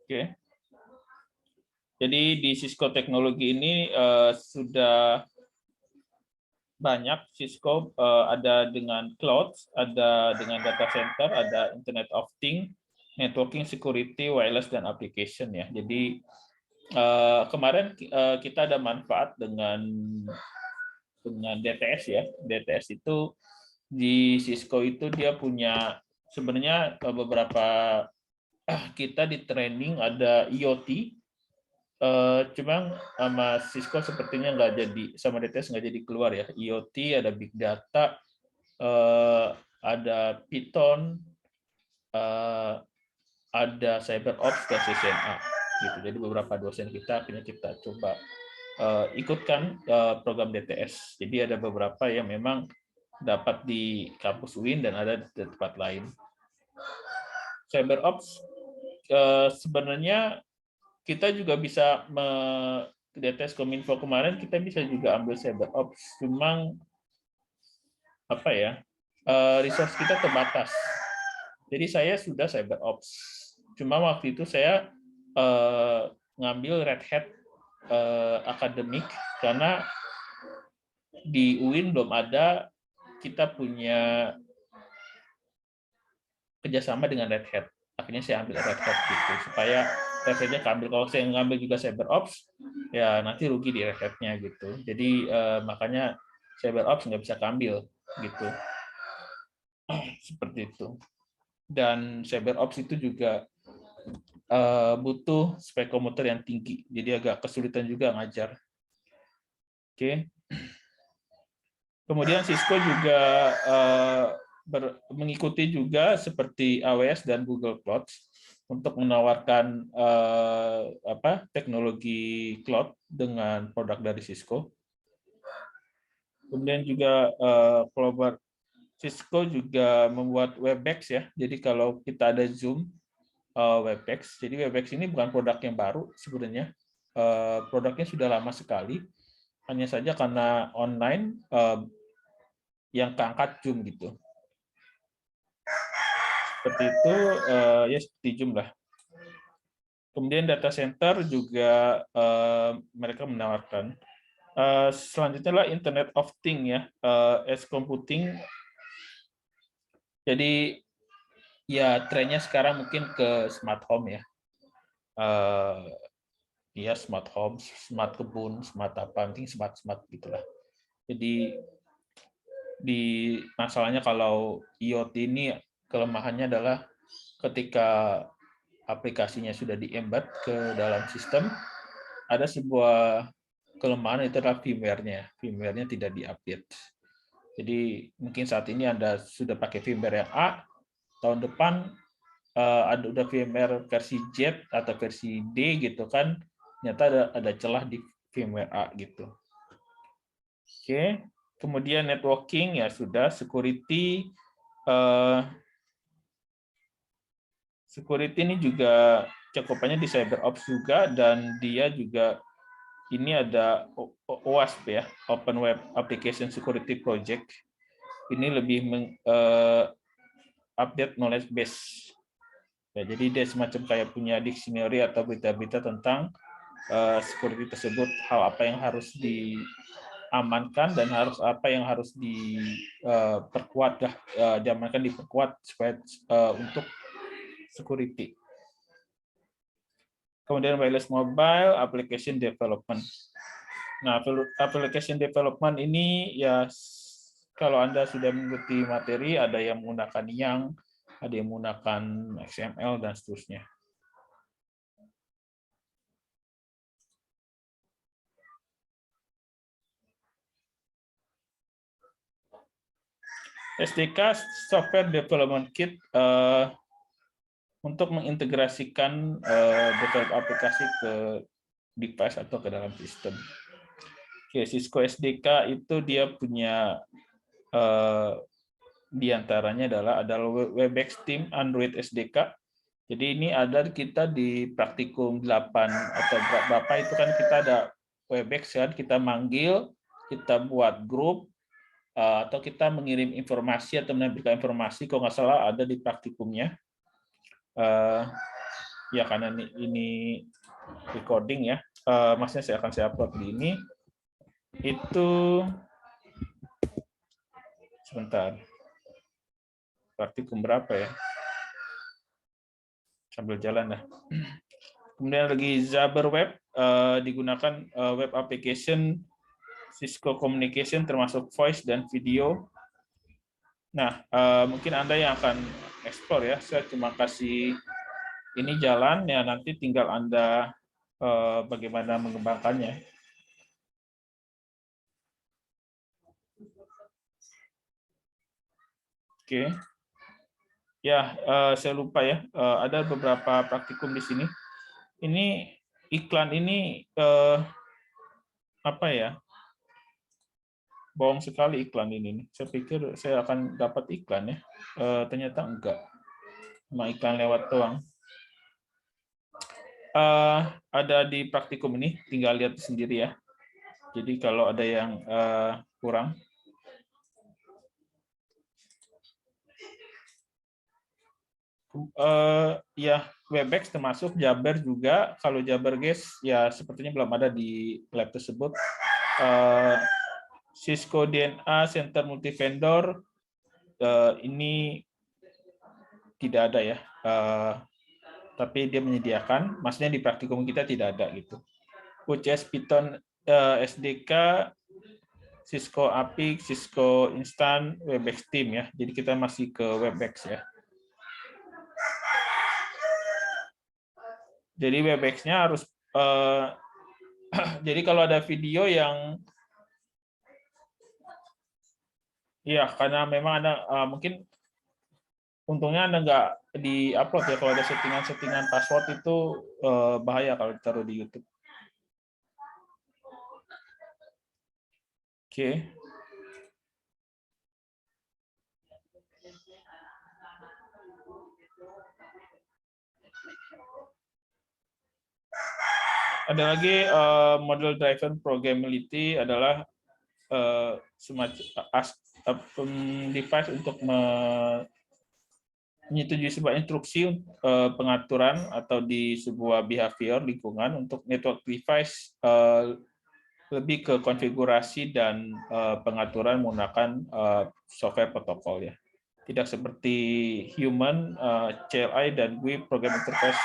Oke. Jadi di Cisco teknologi ini sudah banyak. Cisco ada dengan cloud, ada dengan data center, ada Internet of Things, networking, security, wireless, dan application ya. Jadi kemarin kita ada manfaat dengan DTS ya. DTS itu di Cisco itu dia punya sebenarnya beberapa kita di training ada IoT. Cuma sama Cisco sepertinya nggak jadi, sama DTS nggak jadi keluar ya. IoT, ada Big Data, ada Python, ada CyberOps dan CCNA. Gitu. Jadi beberapa dosen kita akhirnya kita coba ikutkan program DTS. Jadi ada beberapa yang memang dapat di kampus UIN dan ada di tempat lain. CyberOps sebenarnya kita juga bisa DTS Kominfo kemarin kita bisa juga ambil CyberOps, cuma apa ya, resource kita terbatas. Jadi saya sudah CyberOps, cuma waktu itu saya ngambil Red Hat akademik karena di UIN belum ada, kita punya kerjasama dengan Red Hat. Akhirnya saya ambil Red Hat gitu supaya saja keambil. Kalau saya ngambil juga CyberOps, ya nanti rugi di Red Hat-nya gitu. Jadi makanya CyberOps nggak bisa keambil gitu. Seperti itu. Dan CyberOps itu juga butuh spek komputer yang tinggi, jadi agak kesulitan juga ngajar. Oke. Kemudian Cisco juga mengikuti juga seperti AWS dan Google Cloud untuk menawarkan teknologi cloud dengan produk dari Cisco. Kemudian juga Cisco juga membuat Webex ya. Jadi kalau kita ada Zoom, Webex. Jadi Webex ini bukan produk yang baru sebenarnya. Produknya sudah lama sekali. Hanya saja karena online yang keangkat Zoom gitu. Seperti itu, ya seperti Zoom lah. Kemudian data center juga mereka menawarkan. Selanjutnya adalah Internet of Things ya, edge computing. Jadi ya trennya sekarang mungkin ke smart home ya. Ya smart home, smart kebun, smart apa, penting smart gitulah. Jadi di masalahnya kalau IoT ini kelemahannya adalah ketika aplikasinya sudah di-embed ke dalam sistem, ada sebuah kelemahan, itu adalah firmware-nya. Firmware-nya tidak di-update. Jadi mungkin saat ini Anda sudah pakai firmware yang A, tahun depan ada udah firmware versi Z atau versi D gitu kan, ternyata ada celah di firmware A gitu. Oke, kemudian networking ya sudah, security. Security ini juga cakupannya di CyberOps juga, dan dia juga ini ada OWASP ya, Open Web Application Security Project. Ini lebih update knowledge base. Ya, jadi dia semacam kayak punya dictionary atau berita-berita tentang security tersebut, hal apa yang harus diamankan dan apa yang harus diperkuat, diamankan, diperkuat supaya untuk security. Kemudian wireless mobile application development. Nah, application development ini ya kalau Anda sudah mengikuti materi, ada yang menggunakan YAML, ada yang menggunakan XML dan seterusnya. SDK Software Development Kit untuk mengintegrasikan develop aplikasi ke device atau ke dalam sistem. Oke, Cisco SDK itu dia punya diantaranya adalah Webex Team Android SDK. Jadi ini ada kita di praktikum 8 atau berapa itu kan kita ada Webex kan, kita manggil, kita buat grup, atau kita mengirim informasi atau menampilkan informasi, kalau nggak salah ada di praktikumnya. ya karena ini recording ya, maksudnya akan saya upload di ini. Itu sebentar, praktikum berapa ya? Sambil jalan dah. Kemudian lagi Zaber Web, digunakan web application Cisco Communication termasuk voice dan video. Nah, mungkin Anda yang akan explore ya. Saya cuma kasih ini jalan ya, nanti tinggal Anda bagaimana mengembangkannya. Oke. Ya, saya lupa ya. Ada beberapa praktikum di sini. Ini iklan ini apa ya? Bohong sekali iklan ini. Saya pikir saya akan dapat iklan ya. Ternyata enggak. Cuma iklan lewat doang. Ada di praktikum ini, tinggal lihat sendiri ya. Jadi kalau ada yang kurang. Ya, Webex termasuk, Jabber juga. Kalau Jabber guys, ya sepertinya belum ada di lab tersebut. Cisco DNA Center Multivendor ini tidak ada ya, tapi dia menyediakan. Maksudnya di praktikum kita tidak ada gitu. UCS Python SDK, Cisco API, Cisco Instant, Webex Team ya. Jadi kita masih ke Webex ya. Jadi Webex-nya harus jadi kalau ada video yang ya karena memang ada mungkin untungnya Anda nggak di-upload ya, kalau ada settingan-settingan password itu bahaya kalau ditaruh di YouTube. Oke. Ada lagi model driven programmability adalah semacam device untuk menyetujui sebuah instruksi pengaturan atau di sebuah behavior lingkungan untuk network device, lebih ke konfigurasi dan pengaturan menggunakan software protokol ya. Tidak seperti human, CLI dan GUI program interface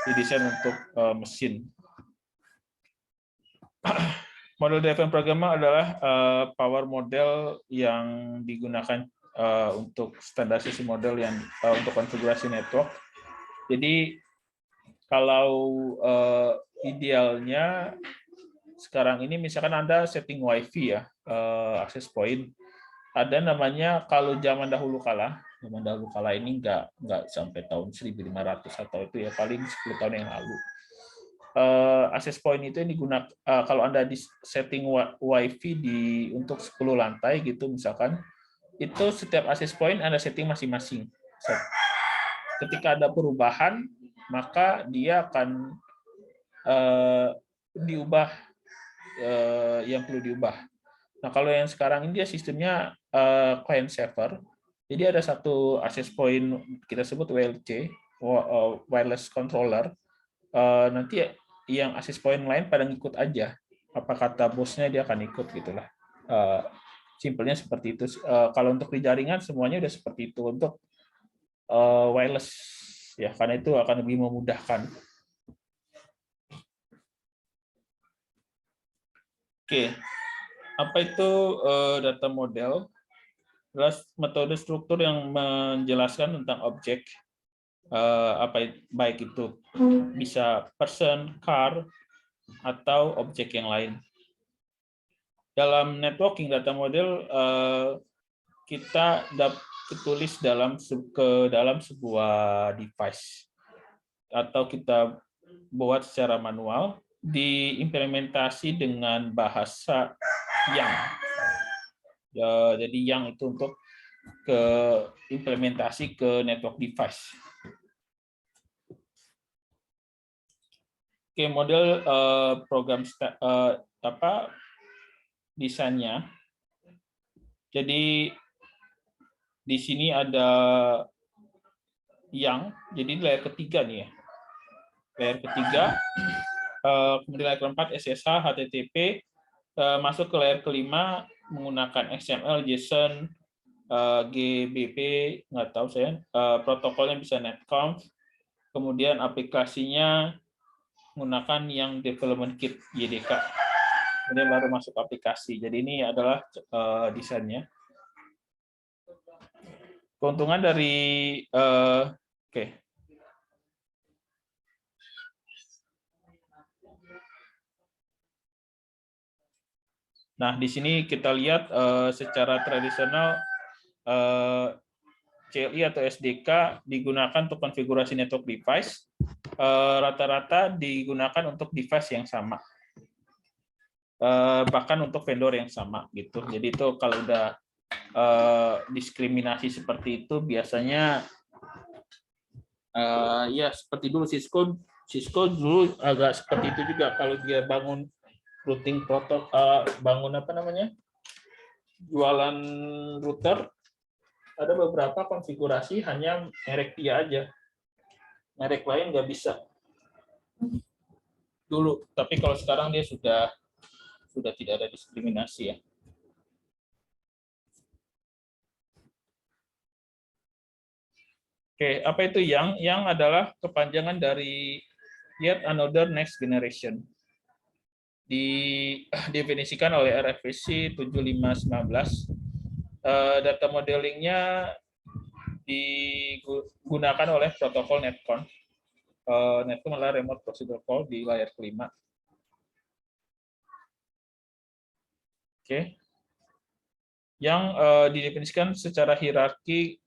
didesain untuk mesin. Model driven programmer adalah power model yang digunakan untuk standarisasi model yang untuk konfigurasi network. Jadi kalau idealnya sekarang ini misalkan Anda setting WiFi ya, access point, ada namanya kalau zaman dahulu kala ini nggak sampai tahun 1500 atau itu ya, paling 10 tahun yang lalu. Access point itu yang digunakan kalau Anda di setting WiFi untuk 10 lantai gitu misalkan, itu setiap access point Anda setting masing-masing. Ketika ada perubahan, maka dia akan diubah yang perlu diubah. Nah, kalau yang sekarang ini dia sistemnya client server. Jadi ada satu access point kita sebut WLC, wireless controller. Nanti yang access point lain pada ngikut aja. Apa kata bosnya dia akan ikut gitulah. Simpelnya seperti itu. Kalau untuk di jaringan semuanya udah seperti itu. Untuk wireless ya, karena itu akan lebih memudahkan. Oke, apa itu data model? Adalah metode struktur yang menjelaskan tentang objek, baik itu bisa person, car, atau objek yang lain. Dalam networking data model kita tulis dalam sebuah device atau kita buat secara manual, diimplementasi dengan bahasa YANG. Jadi YANG itu untuk implementasi ke network device. Oke, model program desainnya. Jadi di sini ada YANG, jadi layer ketiga nih ya. layer ketiga, kemudian layer keempat SSH, HTTP, masuk ke layer kelima menggunakan XML, JSON, GBP, nggak tahu saya, protokolnya bisa netconf, kemudian aplikasinya menggunakan yang development kit JDK, kemudian baru masuk aplikasi. Jadi ini adalah desainnya. Keuntungan dari oke. Nah, di sini kita lihat secara tradisional CLI atau SDK digunakan untuk konfigurasi network device, rata-rata digunakan untuk device yang sama, bahkan untuk vendor yang sama gitu. Jadi itu kalau udah diskriminasi seperti itu biasanya ya seperti dulu Cisco dulu agak seperti itu juga kalau dia bangun routing protokol, bangun apa namanya, jualan router, ada beberapa konfigurasi hanya merek dia aja, merek lain nggak bisa dulu. Tapi kalau sekarang dia sudah tidak ada diskriminasi ya. Oke, apa itu yang? Yang adalah kepanjangan dari yet another next generation. Didefinisikan oleh RFC 7519. Data modelingnya digunakan oleh protokol netconf. Netconf adalah remote procedure call di layar kelima. Oke. Yang didefinisikan secara hierarki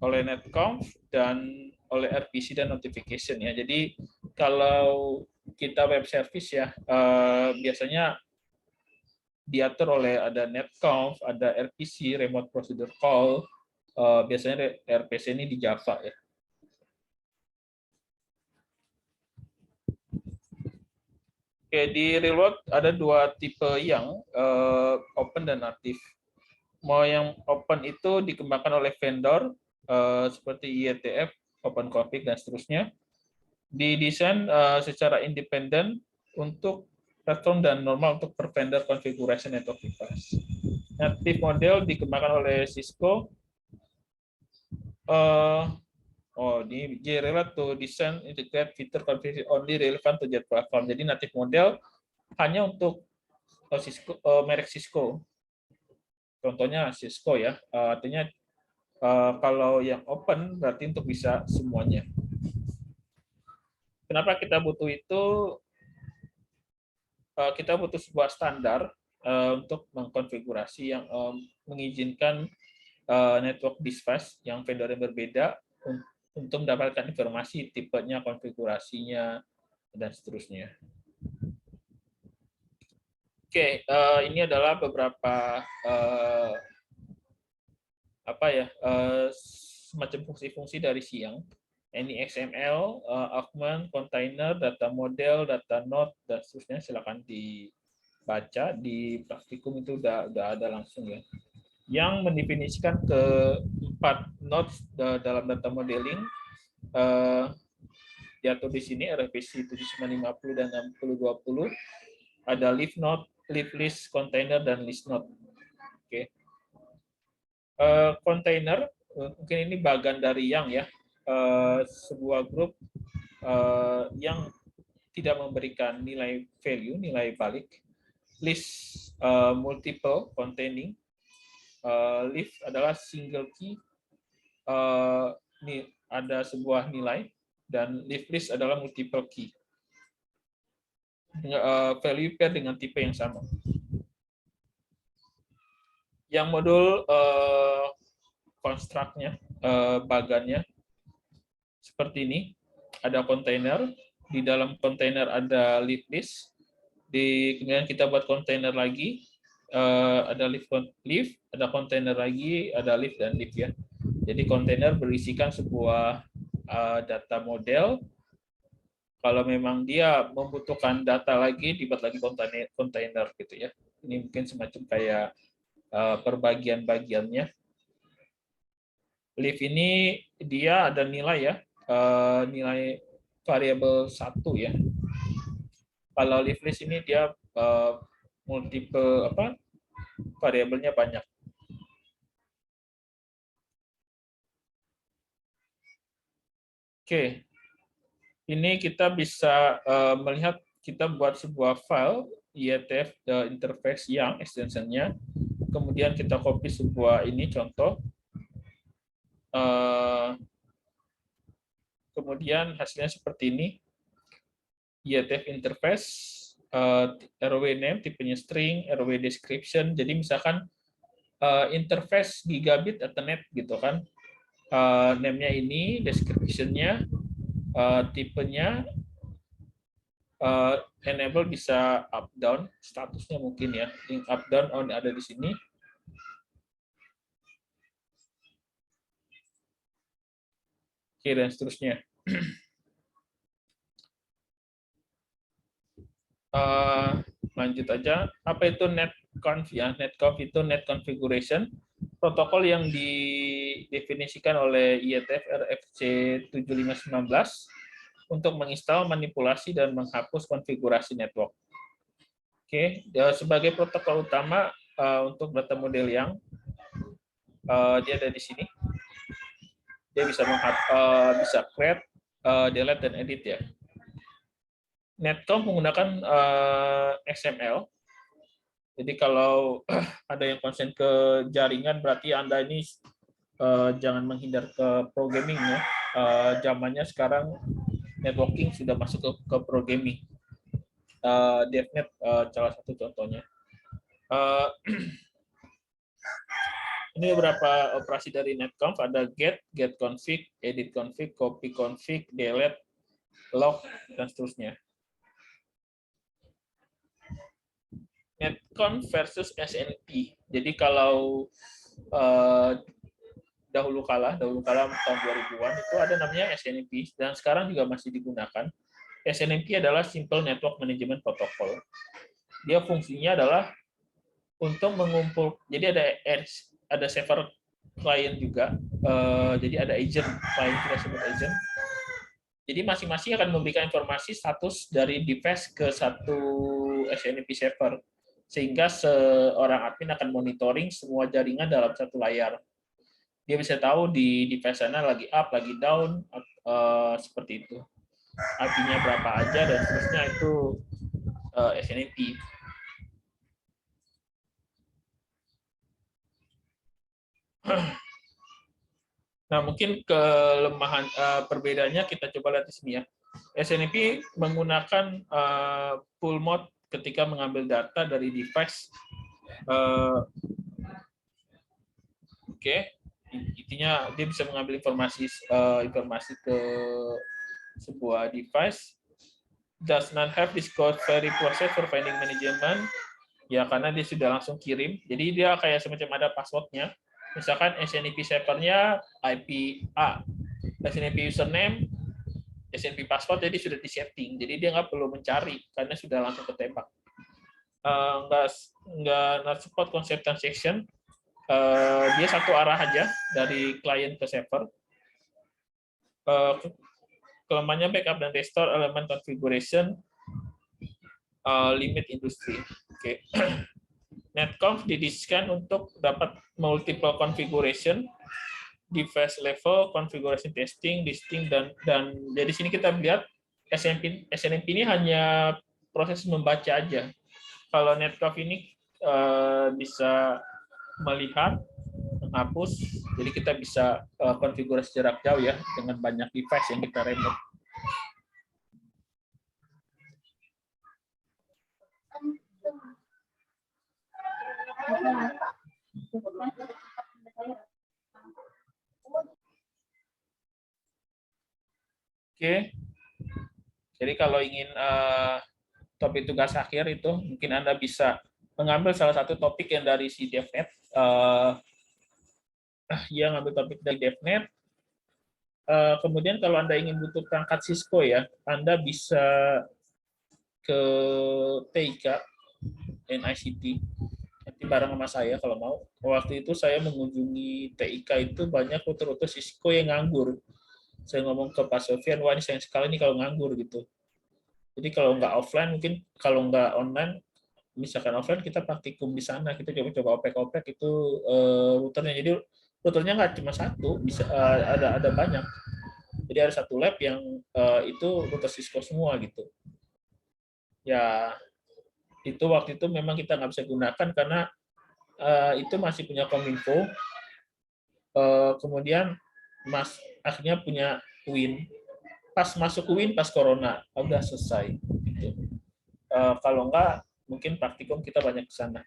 oleh netconf dan oleh RPC dan notification ya. Jadi kalau kita web service ya biasanya diatur oleh ada netconf, ada RPC, remote procedure call, biasanya RPC ini di Java ya. Oke, di reload ada dua tipe yang open dan native. Mau yang open itu dikembangkan oleh vendor seperti IETF, OpenConfig dan seterusnya. Didesain secara independen untuk platform dan normal untuk per vendor configuration network device. Native model dikembangkan oleh Cisco. Di relate to design integrate feature configuration only relevant to that platform. Jadi native model hanya untuk Cisco, merek Cisco. Contohnya Cisco ya. Artinya kalau yang open berarti untuk bisa semuanya. Kenapa kita butuh itu? Kita butuh sebuah standar untuk mengkonfigurasi yang mengizinkan network device yang vendor yang berbeda untuk mendapatkan informasi tipenya, konfigurasinya, dan seterusnya. Oke, ini adalah beberapa semacam fungsi-fungsi dari Siang. Ini XML, augment, container, data model, data node, dan seterusnya. Silakan dibaca di praktikum itu udah ada langsung ya. Yang mendefinisikan keempat nodes dalam data modeling diatur di sini RFC 7550 dan 6020. Ada leaf node, leaf list, container, dan list node. Oke. Container mungkin ini bagian dari yang ya. Sebuah grup yang tidak memberikan nilai value, nilai balik. List multiple containing. Leaf adalah single key. Ini ada sebuah nilai dan leaf list adalah multiple key. Value pair dengan tipe yang sama. Yang modul construct-nya, bagannya seperti ini. Ada kontainer, di dalam kontainer ada leaf list, kemudian kita buat kontainer lagi, ada leaf, ada kontainer lagi, ada leaf dan leaf ya. Jadi kontainer berisikan sebuah data model. Kalau memang dia membutuhkan data lagi, dibuat lagi kontainer gitu ya. Ini mungkin semacam kayak perbagian-bagiannya. Leaf ini dia ada nilai ya. nilai variabel 1 ya. Kalau live list ini dia multiple variabelnya banyak. Oke, ini kita bisa melihat kita buat sebuah file IETF interface yang extensionnya, kemudian kita copy sebuah ini contoh, kemudian hasilnya seperti ini, IETF interface, RW name tipenya string, RW description. Jadi misalkan interface gigabit Ethernet gitu kan, name-nya ini, description-nya, tipenya, enable bisa up down, statusnya mungkin ya, link up down on ada di sini. Oke, dan seterusnya. Lanjut aja. Apa itu netconf ya? Netconf itu net configuration, protokol yang didefinisikan oleh IETF RFC 7519 untuk menginstal, manipulasi, dan menghapus konfigurasi network. Oke, sebagai protokol utama untuk data model yang dia ada di sini. Dia bisa bisa create, delete, dan edit ya. Netconf menggunakan XML. Jadi kalau ada yang konsen ke jaringan, berarti Anda ini jangan menghindar ke programming ya. Zamannya sekarang networking sudah masuk ke programming. DevNet salah satu contohnya. Ini beberapa operasi dari netconf, ada get config, edit config, copy config, delete, log, dan seterusnya. Netconf versus SNP. Jadi kalau dahulu kala tahun 2000-an itu ada namanya SNMP, dan sekarang juga masih digunakan. SNMP adalah Simple Network Management Protocol. Dia fungsinya adalah untuk mengumpul, jadi ada server client juga, jadi ada agent, client kita sebut agent. Jadi masing-masing akan memberikan informasi status dari device ke satu SNMP server, sehingga seorang admin akan monitoring semua jaringan dalam satu layar. Dia bisa tahu di device sana lagi up, lagi down, seperti itu. IP-nya berapa aja, dan seterusnya itu SNMP. Nah, mungkin kelemahan perbedaannya kita coba lihat di sini ya. SNMP menggunakan full mode ketika mengambil data dari device. Intinya dia bisa mengambil informasi ke sebuah device. Does not have discovery process for finding management. Ya, karena dia sudah langsung kirim. Jadi dia kayak semacam ada passwordnya. Misalkan SNMP servernya IP A, SNMP username, SNMP password, jadi sudah di-setting. Jadi dia nggak perlu mencari, karena sudah langsung ketembak. Nggak support concept transaction. Dia satu arah aja dari client ke server. Kelemahannya backup dan restore elemen configuration, limit industri. Oke. Netconf didesain untuk dapat multiple configuration, device level, configuration testing, listing, dan dari sini kita lihat SNMP ini hanya proses membaca aja. Kalau netconf ini bisa melihat, menghapus, jadi kita bisa konfigurasi jarak jauh ya dengan banyak device yang kita remote. Oke, jadi kalau ingin topik tugas akhir itu, mungkin Anda bisa mengambil salah satu topik yang dari si DevNet. Yang ngambil topik dari DevNet. Kemudian kalau Anda ingin butuh perangkat Cisco ya, Anda bisa ke TIK, NICT, nanti bareng sama saya kalau mau. Waktu itu saya mengunjungi TIK itu banyak router-router Cisco yang nganggur. saya ngomong ke Pak Sofian, wah ini sayang sekali nih kalau nganggur gitu. Jadi kalau nggak offline, mungkin kalau nggak online, misalkan offline kita praktikum di sana, kita coba-coba opek-opek itu routernya. Jadi routernya nggak cuma satu, bisa ada banyak. Jadi ada satu lab yang itu router Cisco semua gitu. Ya itu waktu itu memang kita nggak bisa gunakan karena itu masih punya Kominfo. Kemudian akhirnya punya Win. Pas masuk Win pas Corona, udah selesai. Gitu. Kalau nggak, mungkin praktikum kita banyak ke sana.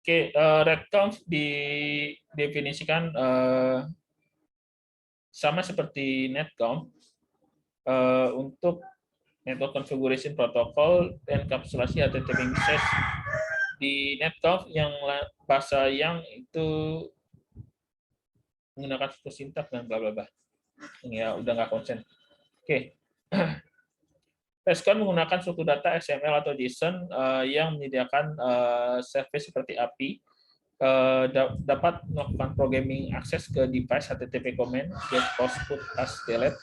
Oke, RedConf didefinisikan sama seperti NetConf untuk Network Configuration Protocol dan enkapsulasi HTTP message. Di NetConf yang bahasa yang itu menggunakan struktur sintak dan bla bla bla. Ya udah nggak konsen. Oke. RESTCON menggunakan struktur data XML atau JSON yang menyediakan service seperti API dapat melakukan programming akses ke device HTTP command, get, post, put, as, delete,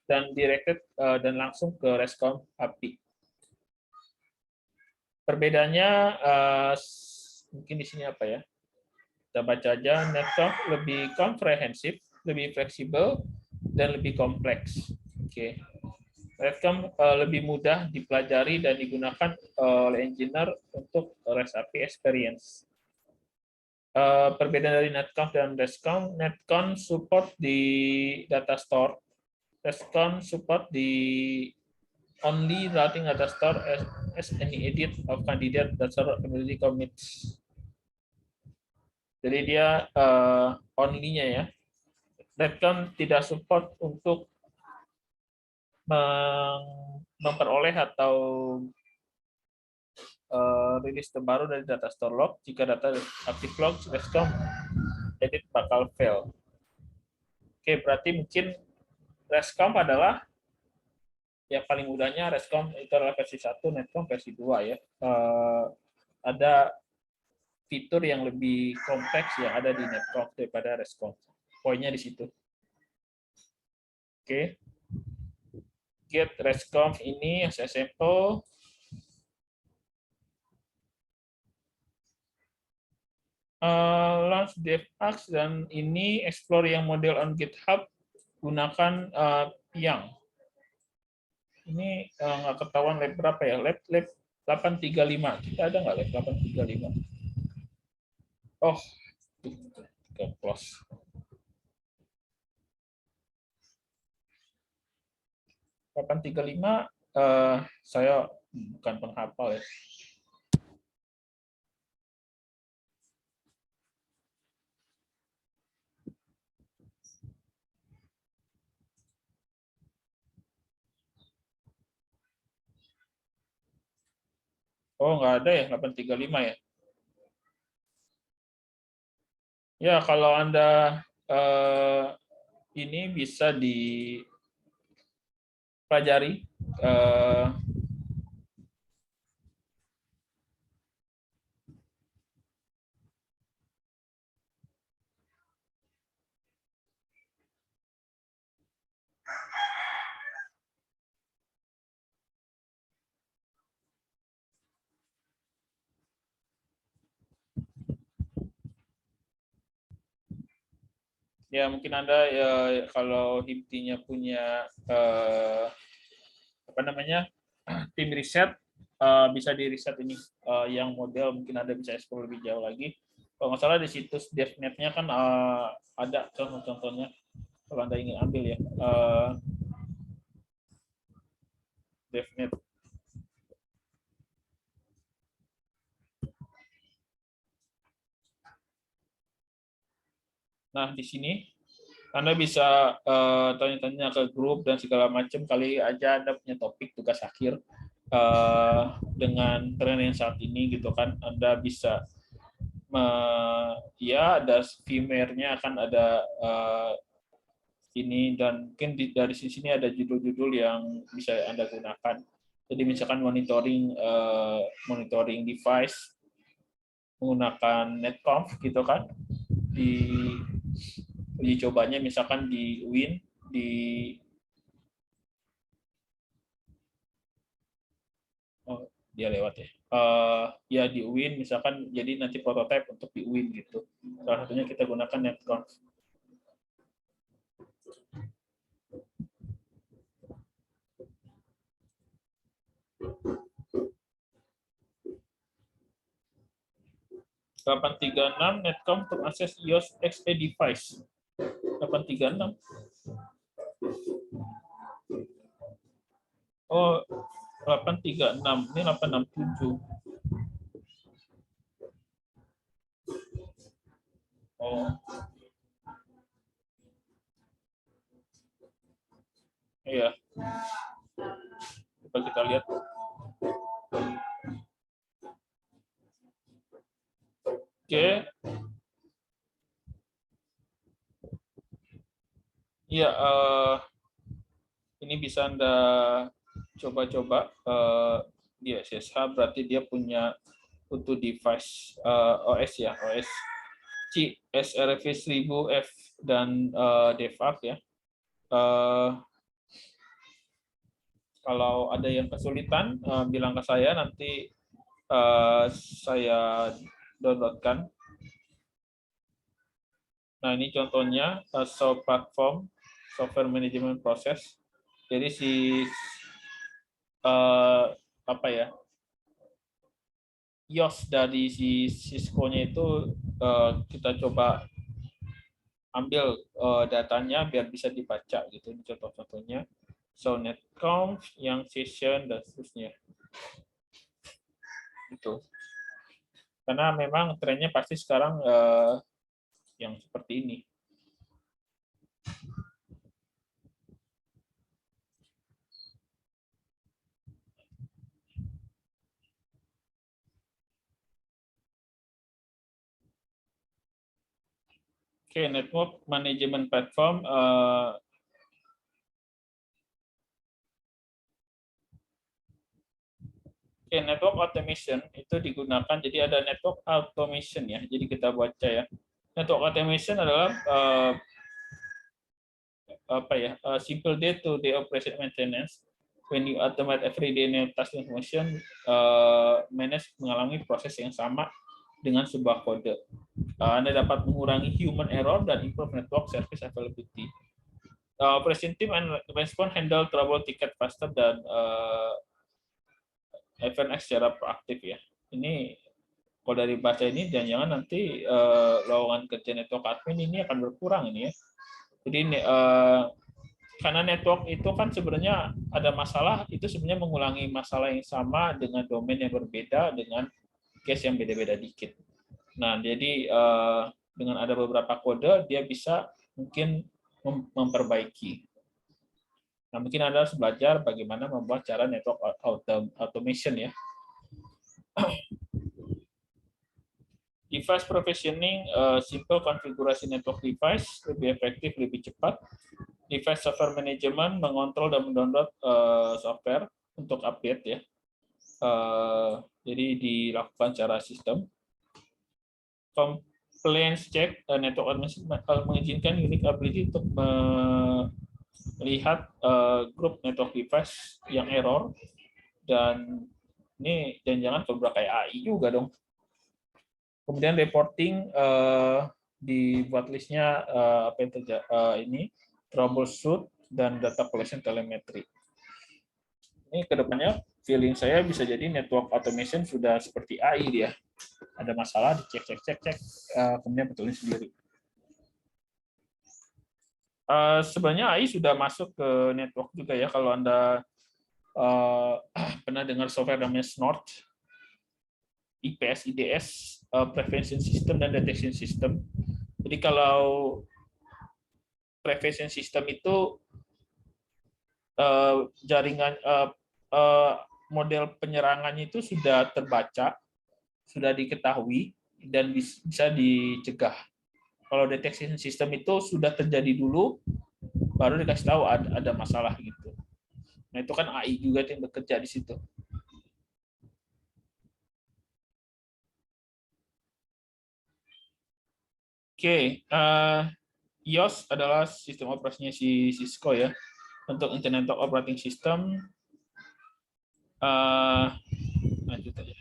dan directed dan langsung ke RESTCON API. Perbedaannya mungkin di sini apa ya? Kita baca aja. NetConf lebih komprehensif, lebih fleksibel, dan lebih kompleks. Oke. RESTCON lebih mudah dipelajari dan digunakan oleh engineer untuk REST API experience. Perbedaan dari NetConf dan RESTCON, NetConf support di data store, RESTCON support di only routing data store as any edit of candidate data community commits. Jadi dia only-nya ya. RESTCON tidak support untuk memperoleh atau rilis terbaru dari data store log. Jika data aktif log, RESTCON edit bakal fail. Oke, berarti mungkin RESTCON adalah yang paling mudahnya. RESTCON itu adalah versi 1, NetConf versi 2 ya. Ada fitur yang lebih kompleks yang ada di NetConf daripada RESTCON. Poinnya di situ. Oke. Get RESTCONF ini saya sampel. Launch DevAx dan ini explore yang model on GitHub gunakan Python. Ini nggak ketahuan lab berapa ya? Lab 835. Kita ada nggak lab 835? Oh, ke close. 835 saya bukan penghafal ya. Oh, nggak ada ya 835 ya. Ya, kalau Anda ini bisa dipelajari ya mungkin Anda ya, kalau HIMTI-nya punya apa namanya tim riset bisa di riset ini yang model mungkin Anda bisa explore lebih jauh lagi. Kalau nggak salah di situs DevNet-nya kan ada contoh-contohnya kalau Anda ingin ambil ya. DevNet. Nah, di sini Anda bisa tanya-tanya ke grup dan segala macam, kali aja Anda punya topik tugas akhir dengan tren yang saat ini gitu kan. Anda bisa ya ada VMware-nya akan ada ini, dan mungkin dari sini ada judul-judul yang bisa Anda gunakan. Jadi misalkan monitoring device, menggunakan netconf gitu kan, di uji cobanya misalkan di UIN, di dia lewat ya. Ya di UIN misalkan, jadi nanti prototipe untuk di UIN gitu. Salah satunya kita gunakan netconf. .836 netconf to access iOS XE device. 836. Oh, 836. Ini 867. Oh. Iya. Coba kita lihat. Oke. Iya, ini bisa Anda coba-coba di SSH, berarti dia punya untuk device OS ya, OS SRV 1000F dan DevUp ya. Kalau ada yang kesulitan, bilang ke saya, nanti saya downloadkan. Nah, ini contohnya platform software management process. Jadi apa ya, iOS dari si Cisco-nya itu kita coba ambil datanya biar bisa dibaca gitu. Ini contoh-contohnya. So netconf, yang session dan seterusnya. Itu. Karena memang trennya pasti sekarang yang seperti ini. Oke, network management platform. Oke, network automation itu digunakan. Jadi ada network automation ya. Jadi kita baca ya. Network automation adalah apa ya? Simple day-to-day operation maintenance. When you automate everyday task information, manage mengalami proses yang sama dengan sebuah kode. Anda dapat mengurangi human error dan improve network service availability. Operation team and response handle trouble ticket faster dan FNX secara proaktif ya. Ini kalau dari bahasa ini jangan-jangan nanti lowongan kerja network admin ini akan berkurang ini ya. Jadi karena network itu kan sebenarnya ada masalah, itu sebenarnya mengulangi masalah yang sama dengan domain yang berbeda dengan case yang beda-beda dikit. Nah, jadi dengan ada beberapa kode, dia bisa mungkin memperbaiki. Nah, mungkin Anda harus belajar bagaimana membuat cara network automation ya. Device provisioning, simple konfigurasi network device, lebih efektif, lebih cepat. Device software management, mengontrol dan mendownload software untuk update ya. Jadi dilakukan secara sistem. Compliance check, network automation mengizinkan unique ability untuk melihat grup network device yang error, dan ini jangan-jangan coba kayak AI juga dong. Kemudian reporting, dibuat listnya apa yang terjadi, ini troubleshoot dan data collection telemetry. Ini kedepannya feeling saya bisa jadi network automation sudah seperti AI dia. Ada masalah dicek, kemudian betulin sendiri. Sebenarnya AI sudah masuk ke network juga ya. Kalau Anda pernah dengar software namanya Snort, IPS, IDS, Prevention System dan Detection System. Jadi kalau Prevention System itu jaringan model penyerangannya itu sudah terbaca, sudah diketahui dan bisa dicegah. Kalau detection system itu sudah terjadi dulu, baru dikasih tahu ada masalah gitu. Nah itu kan AI juga yang bekerja di situ. Oke, iOS adalah sistem operasinya si Cisco ya. Untuk Internet Operating System, lanjut aja.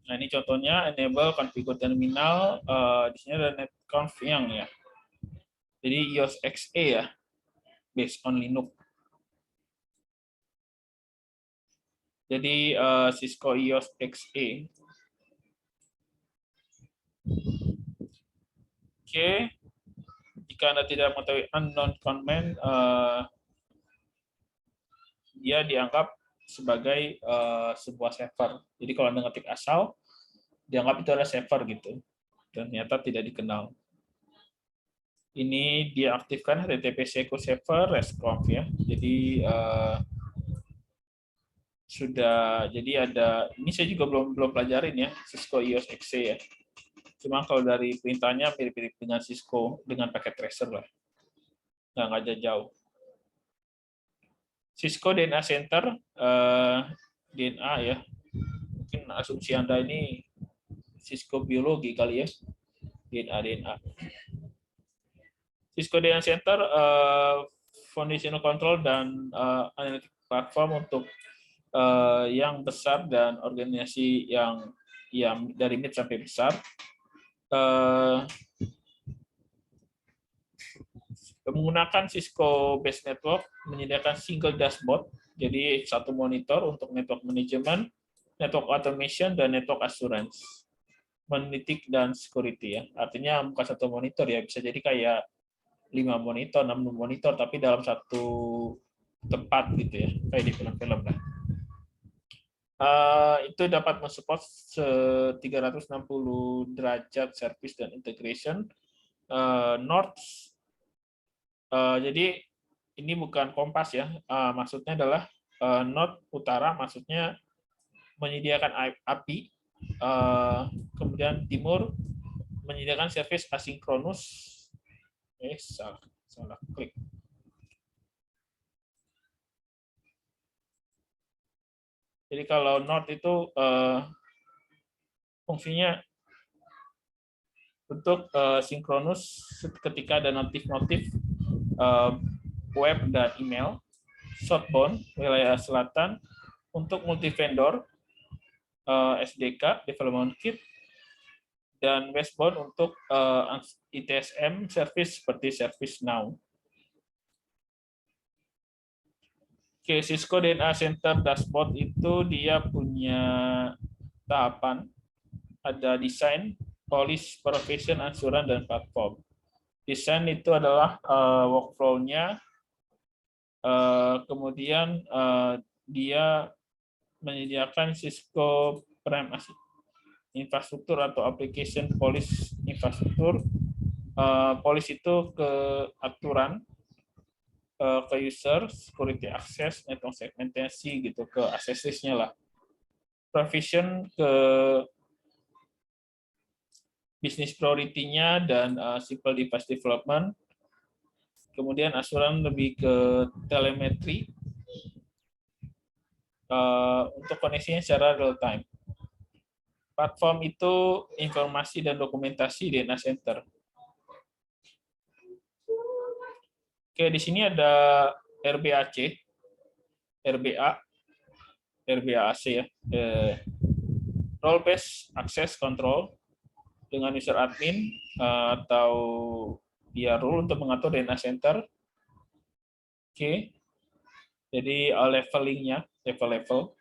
Nah, ini contohnya enable configure terminal. Di sini ada netconf yang ya. Jadi iOS XE ya, based on Linux. Jadi Cisco iOS XE. Oke, jika Anda tidak mengetahui unknown command, dia dianggap sebagai sebuah server. Jadi kalau Anda ngetik asal, dianggap itu adalah server gitu. Dan ternyata tidak dikenal. Ini dia aktifkan HTTP SQL Server RESTconf ya. Jadi ini saya juga belum pelajarin ya Cisco iOS XE ya. Cuma kalau dari perintahnya mirip-mirip dengan Cisco dengan paket tracer lah. Nggak jauh. Cisco DNA Center, DNA ya. Mungkin asumsi Anda ini Cisco biologi kali ya. DNA. Cisco DNA Center, foundational control dan analytic platform untuk yang besar dan organisasi yang dari mid sampai besar. Menggunakan Cisco Base Network menyediakan single dashboard, jadi satu monitor untuk network management, network automation, dan network assurance, monolitik dan security ya. Artinya bukan satu monitor ya, bisa jadi kayak 5 monitor, 6 monitor, tapi dalam satu tempat gitu ya, kayak di film-film lah. Itu dapat mensupport 360 derajat service dan integration. North, jadi ini bukan kompas ya, maksudnya adalah North utara, maksudnya menyediakan API, kemudian timur menyediakan service asinkronus. Salah klik. Jadi kalau North itu fungsinya untuk sinkronus ketika ada notif-notif web dan email. Southbound, wilayah selatan, untuk multi-vendor, SDK, development kit, dan westbound untuk ITSM service seperti ServiceNow. Oke, Cisco DNA Center Dashboard itu dia punya tahapan, ada desain, policy, profession, assurance, dan platform. Desain itu adalah workflow-nya, kemudian dia menyediakan Cisco premise infrastruktur atau application policy infrastruktur. Policy itu ke aturan, ke user, security access, network segmentasi gitu, ke access-nya lah. Provision ke business priority-nya dan simple device development. Kemudian asuran lebih ke telemetri untuk koneksinya secara real time. Platform itu informasi dan dokumentasi DNA Center. Oke, di sini ada RBAC, RBAC ya, role based access control dengan user admin atau dia rule untuk mengatur DNA Center. Oke, jadi levelingnya, level.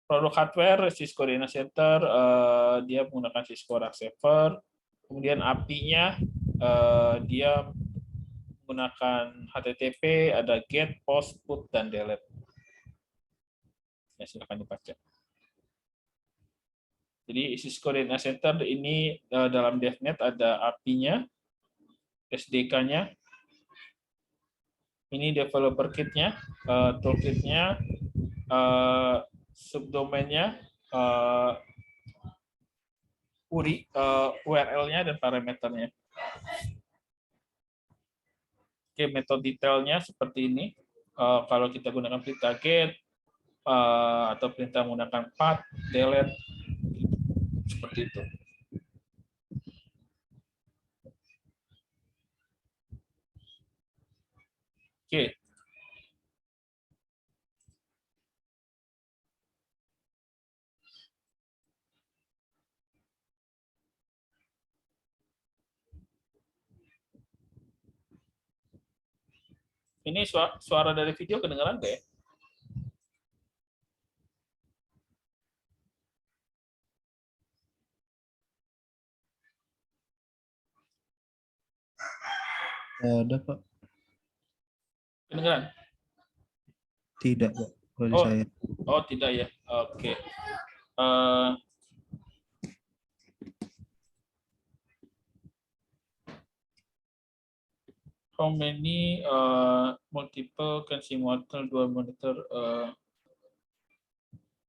Produk hardware Cisco DNA Center, dia menggunakan Cisco Rack Server. Kemudian API-nya dia menggunakan HTTP, ada GET, POST, PUT, dan DELETE. Ya, silakan dibaca. Jadi Cisco DNA Center ini dalam DevNet ada API-nya, SDK-nya, ini developer kit-nya, toolkit-nya, subdomainnya, URL-nya, dan parameternya. Oke, metode detailnya seperti ini. Kalau kita gunakan perintah get atau perintah menggunakan path, delete, seperti itu. Ini suara dari video kedengaran nggak ya? Ada, Pak. Kedengaran? Tidak, Pak. Kalau saya. Oh, tidak ya. Oke. How many multiple can simultaneously dual monitor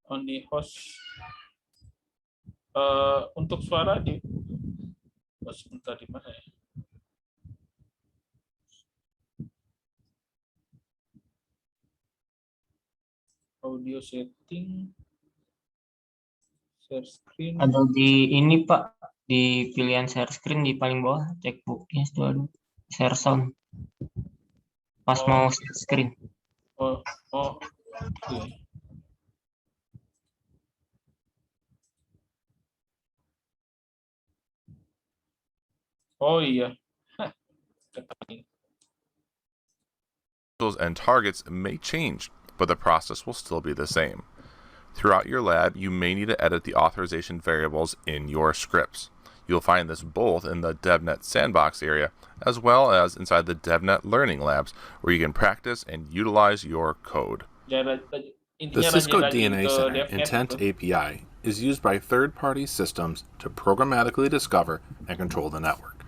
on the host? Untuk suara di sebentar di mana ya? Audio setting, share screen. Ada di ini Pak, di pilihan share screen di paling bawah, cek booknya itu share sound. Pas mau share screen. Oke. Oh iya. And targets may change, but the process will still be the same. Throughout your lab, you may need to edit the authorization variables in your scripts. You'll find this both in the DevNet Sandbox area, as well as inside the DevNet Learning Labs, where you can practice and utilize your code. The Cisco DNA Center Intent API is used by third-party systems to programmatically discover and control the network.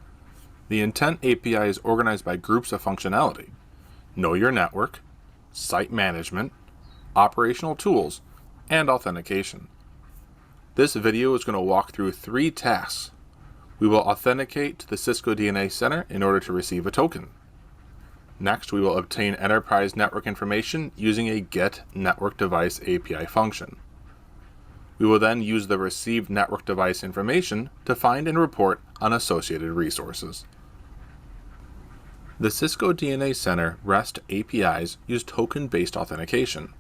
The Intent API is organized by groups of functionality: Know Your Network, Site Management, Operational Tools, and Authentication. This video is going to walk through 3 tasks. We will authenticate to the Cisco DNA Center in order to receive a token. Next, we will obtain enterprise network information using a Get Network Device API function. We will then use the received network device information to find and report on associated resources. The Cisco DNA Center REST APIs use token-based authentication.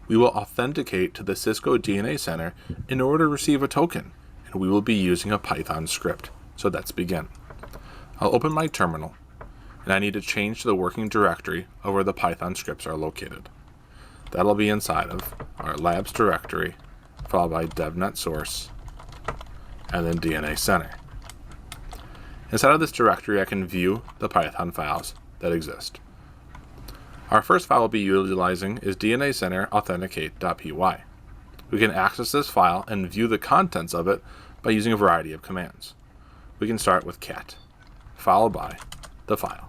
We will authenticate to the Cisco DNA Center in order to receive a token, and we will be using a Python script. So let's begin. I'll open my terminal, and I need to change to the working directory of where the Python scripts are located. That'll be inside of our labs directory, followed by DevNet source, and then DNA Center. Inside of this directory, I can view the Python files that exist. Our first file we'll be utilizing is DNA Center authenticate.py. We can access this file and view the contents of it by using a variety of commands. We can start with cat, followed by the file.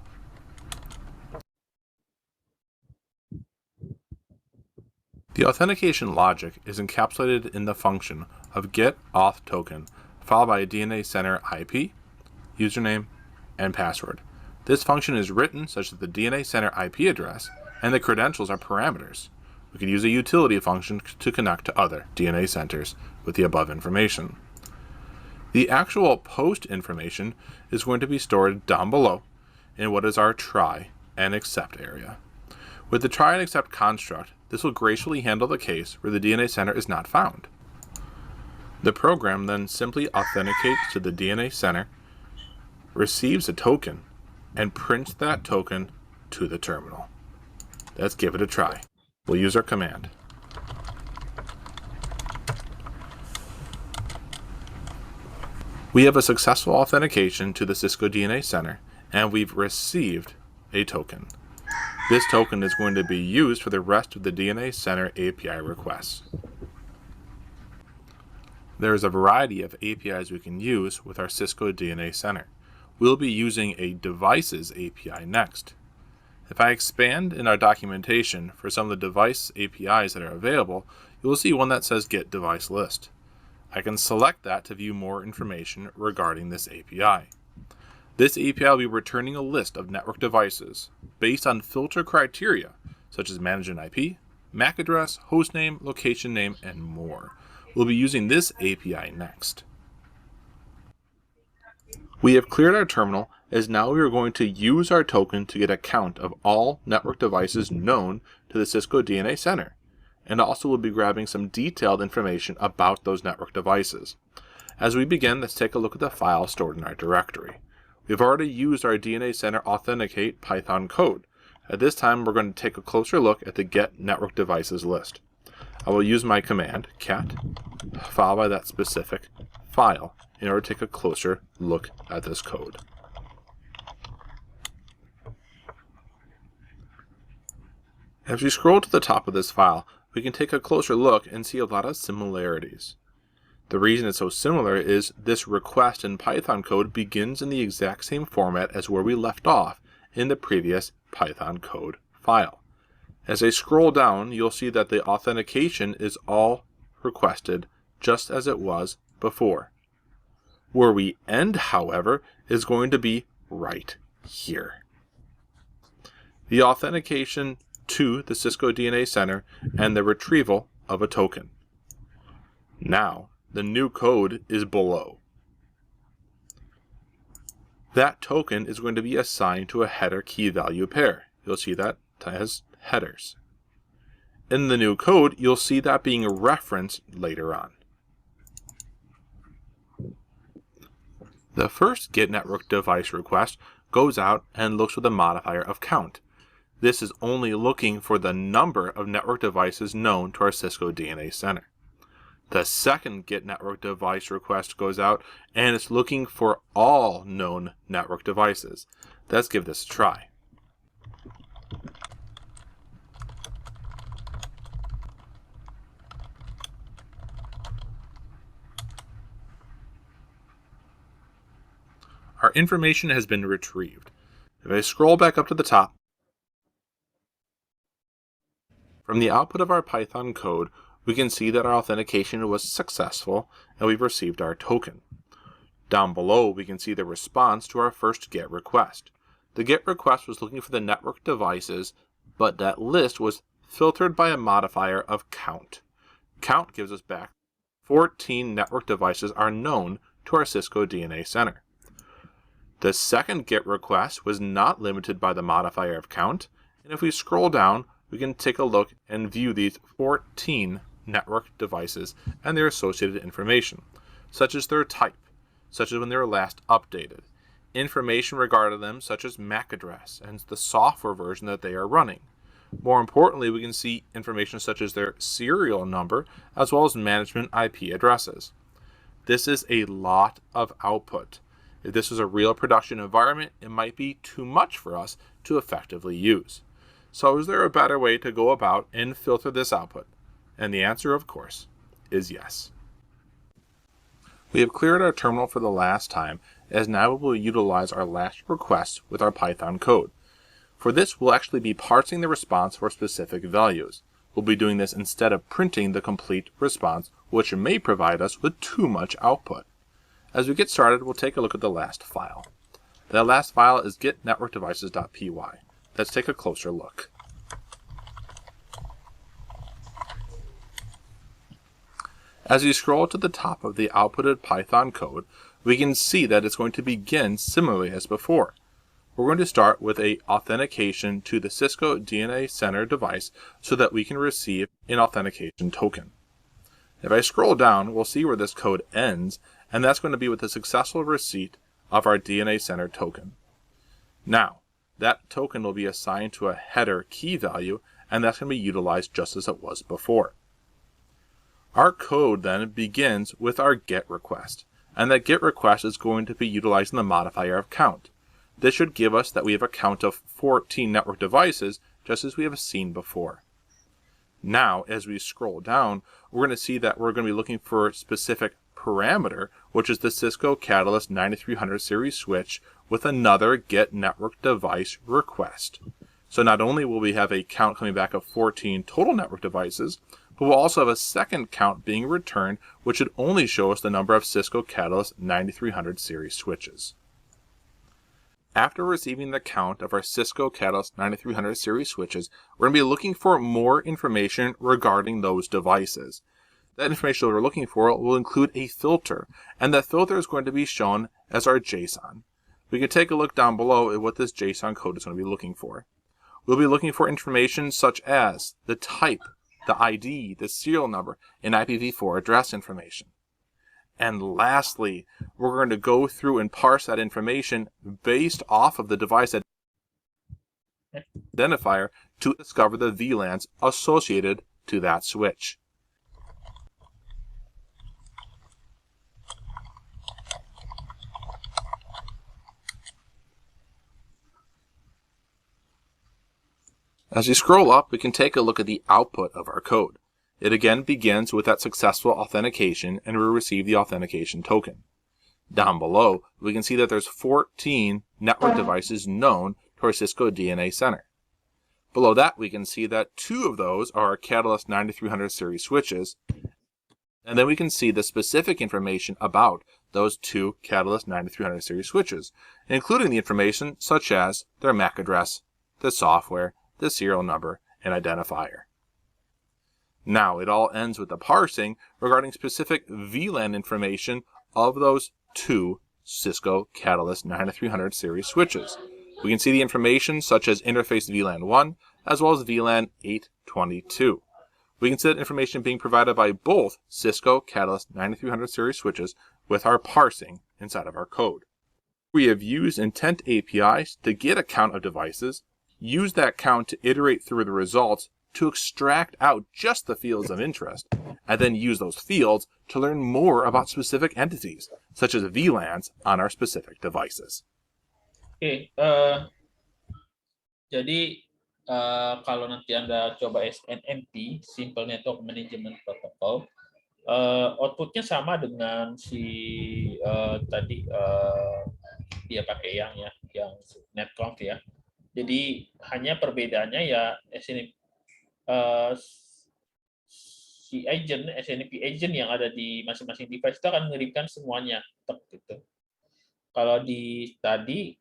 The authentication logic is encapsulated in the function of getAuthToken, followed by a DNA Center IP, username, and password. This function is written such that the DNA Center IP address and the credentials are parameters. We could use a utility function to connect to other DNA centers with the above information. The actual post information is going to be stored down below in what is our try and accept area. With the try and accept construct, this will gracefully handle the case where the DNA Center is not found. The program then simply authenticates to the DNA Center, receives a token, and prints that token to the terminal. Let's give it a try. We'll use our command. We have a successful authentication to the Cisco DNA Center, and we've received a token. This token is going to be used for the rest of the DNA Center API requests. There is a variety of APIs we can use with our Cisco DNA Center. We'll be using a Devices API next. If I expand in our documentation for some of the device APIs that are available, you will see one that says Get Device List. I can select that to view more information regarding this API. This API will be returning a list of network devices based on filter criteria such as management IP, MAC address, hostname, location name, and more. We'll be using this API next. We have cleared our terminal, as now we are going to use our token to get a count of all network devices known to the Cisco DNA Center, and also we'll be grabbing some detailed information about those network devices. As we begin, let's take a look at the file stored in our directory. We've already used our DNA Center Authenticate Python code, At this time, we're going to take a closer look at the Get Network Devices list. I will use my command, cat, followed by that specific file, in order to take a closer look at this code. As we scroll to the top of this file, we can take a closer look and see a lot of similarities. The reason it's so similar is this request in Python code begins in the exact same format as where we left off in the previous Python code file. As I scroll down, you'll see that the authentication is all requested just as it was before. Where we end, however, is going to be right here. The authentication to the Cisco DNA Center and the retrieval of a token. Now, the new code is below. That token is going to be assigned to a header key value pair. You'll see that as headers. In the new code, you'll see that being referenced later on. The first Get Network Device request goes out and looks for the modifier of count. This is only looking for the number of network devices known to our Cisco DNA Center. The second Get Network Device request goes out and it's looking for all known network devices. Let's give this a try. Our information has been retrieved. If I scroll back up to the top, from the output of our Python code, we can see that our authentication was successful and we've received our token. Down below, we can see the response to our first GET request. The GET request was looking for the network devices, but that list was filtered by a modifier of count. Count gives us back 14 network devices are known to our Cisco DNA Center. The second GET request was not limited by the modifier of count, and if we scroll down, we can take a look and view these 14 network devices and their associated information, such as their type, such as when they were last updated, information regarding them such as MAC address and the software version that they are running. More importantly, we can see information such as their serial number as well as management IP addresses. This is a lot of output. If this was a real production environment, it might be too much for us to effectively use. So is there a better way to go about and filter this output? And the answer, of course, is yes. We have cleared our terminal for the last time, as now we will utilize our last request with our Python code. For this, we'll actually be parsing the response for specific values. We'll be doing this instead of printing the complete response, which may provide us with too much output. As we get started, we'll take a look at the last file. That last file is getNetworkDevices.py. Let's take a closer look. As we scroll to the top of the outputted Python code, we can see that it's going to begin similarly as before. We're going to start with an authentication to the Cisco DNA Center device so that we can receive an authentication token. If I scroll down, we'll see where this code ends, and that's going to be with the successful receipt of our DNA Center token. Now, that token will be assigned to a header key value, and that's going to be utilized just as it was before. Our code then begins with our GET request, and that GET request is going to be utilizing the modifier of count. This should give us that we have a count of 14 network devices, just as we have seen before. Now, as we scroll down, we're going to see that we're going to be looking for a specific parameter, which is the Cisco Catalyst 9300 series switch with another Get Network Device request. So not only will we have a count coming back of 14 total network devices, but we'll also have a second count being returned, which should only show us the number of Cisco Catalyst 9300 series switches. After receiving the count of our Cisco Catalyst 9300 series switches, we're going to be looking for more information regarding those devices. That information that we're looking for will include a filter, and that filter is going to be shown as our JSON. We can take a look down below at what this JSON code is going to be looking for. We'll be looking for information such as the type, the ID, the serial number, and IPv4 address information. And lastly, we're going to go through and parse that information based off of the device that identifier to discover the VLANs associated to that switch. As we scroll up, we can take a look at the output of our code. It again begins with that successful authentication, and we receive the authentication token. Down below, we can see that there's 14 network devices known to our Cisco DNA Center. Below that, we can see that 2 of those are our Catalyst 9300 series switches, and then we can see the specific information about those 2 Catalyst 9300 series switches, including the information such as their MAC address, the software, the serial number, and identifier. Now, it all ends with the parsing regarding specific VLAN information of those 2 Cisco Catalyst 9300 series switches. We can see the information such as interface VLAN 1 as well as VLAN 822. We can see that information being provided by both Cisco Catalyst 9300 series switches with our parsing inside of our code. We have used Intent APIs to get a count of devices, use that count to iterate through the results to extract out just the fields of interest, and then use those fields to learn more about specific entities, such as VLANs on our specific devices. Oke, jadi kalau nanti Anda coba SNMP, Simple Network Management Protocol, outputnya sama dengan si tadi dia pakai yang netconf ya. Jadi hanya perbedaannya ya si agent, SNMP agent yang ada di masing-masing device itu akan mengirimkan semuanya, gitu. Kalau di tadi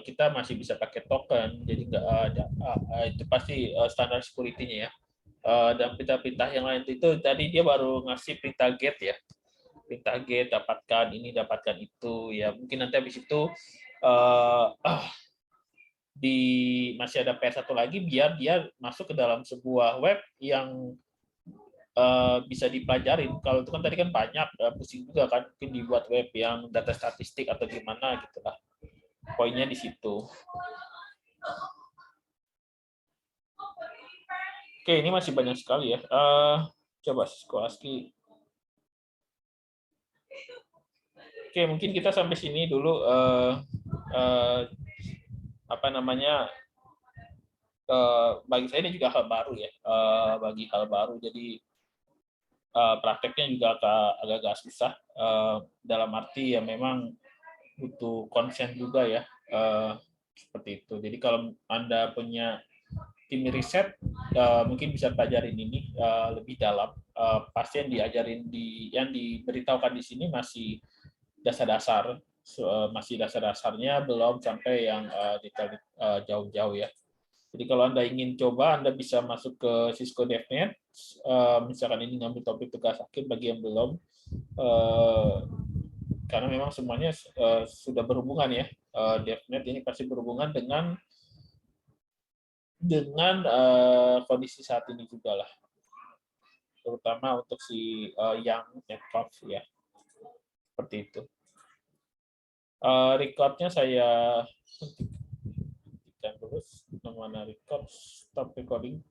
kita masih bisa pakai token, jadi nggak ada itu pasti standar security-nya ya. Dan perintah-perintah yang lain itu tadi dia baru ngasih perintah get ya, perintah get dapatkan ini dapatkan itu ya. Mungkin nanti habis itu masih ada PR1 lagi biar dia masuk ke dalam sebuah web yang bisa dipelajarin. Kalau itu kan tadi kan banyak pusing juga kan, mungkin dibuat web yang data statistik atau gimana gitu lah. Poinnya di situ. Oke, ini masih banyak sekali ya. Coba Scholastic. Oke, mungkin kita sampai sini dulu. Bagi saya ini juga hal baru ya. Bagi hal baru, jadi prakteknya juga agak susah. Dalam arti ya memang butuh konsen juga ya, seperti itu. Jadi kalau Anda punya tim riset, mungkin bisa pelajarin ini lebih dalam. Pasti yang diajarin yang diberitahukan di sini masih dasar-dasar, masih dasar-dasarnya, belum sampai yang detail jauh-jauh ya. Jadi kalau Anda ingin coba, Anda bisa masuk ke Cisco DevNet. Misalkan ini ngambil topik tugas akhir bagi yang belum. Karena memang semuanya sudah berhubungan ya. DevNet ini pasti berhubungan dengan kondisi saat ini juga lah. Terutama untuk si yang netconf ya. Seperti itu. Record-nya saya hentikan terus. Mana record, stop recording.